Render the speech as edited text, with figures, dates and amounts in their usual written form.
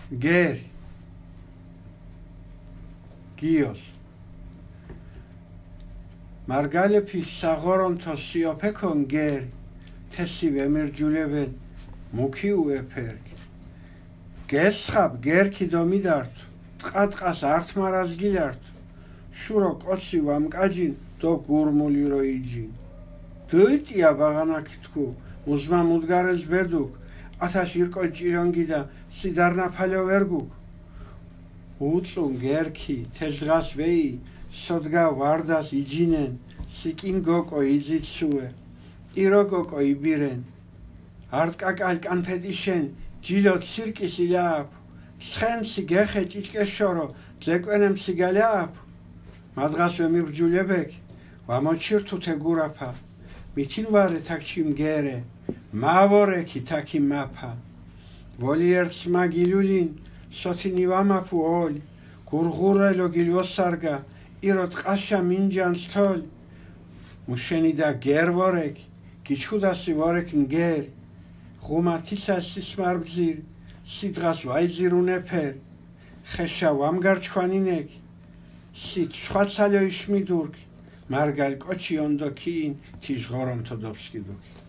გერი გიოს მარგალეფის საღორონთო სიოფეკონ გერი თესი ვემირჯულებენ მუქი უეფერი გესხაბ გერქი დომიდართ ტყატყას ართმარას გილართ შურო კოცი ვამკაჯინ დო გურმული როიჯინ დოიტია ბაღანაკი თქუ უზმა მუდგარეს ბედუк ასაშ ირკო ჭირონგიდა სიდარნაფალო ვერგუკ უწუნ გერქი თეჟღას ვეი სოდგა ვარდას იჯინენ სიკინ გოკო იზიცუე ირო გოკო იბირენ არტკაკალ კანფეტიშენ ჯილოთ სირკისი ლააფ ცხენსი გეხე ჭიჭკეშორო ძეკვენემსი გალააფ მადღას ვემიბჯულებეკ ვამოჩირთუთე გურაფა მითინ ვარე თაქჩიმ გერე მავორექი თაქი მაფა ვოლიერთს მაგილულინ სოთინი ვამაფუ ოლი გურღურელო გილვოსარგა ირო ტყაშა მინჯანს თოლი მუშენი და გერ ვორექ გიჩუდასი ვორექ გერ ღუმათისა სისმარბზირ სიდღას ვაიძირუნეფერ ხეშა ვამგარჩვანინეკ სით შვაცალო იშმიდურკ მარგალ კოჩი ოնդოქინ თიჟღორონთო დოფსკიდუკ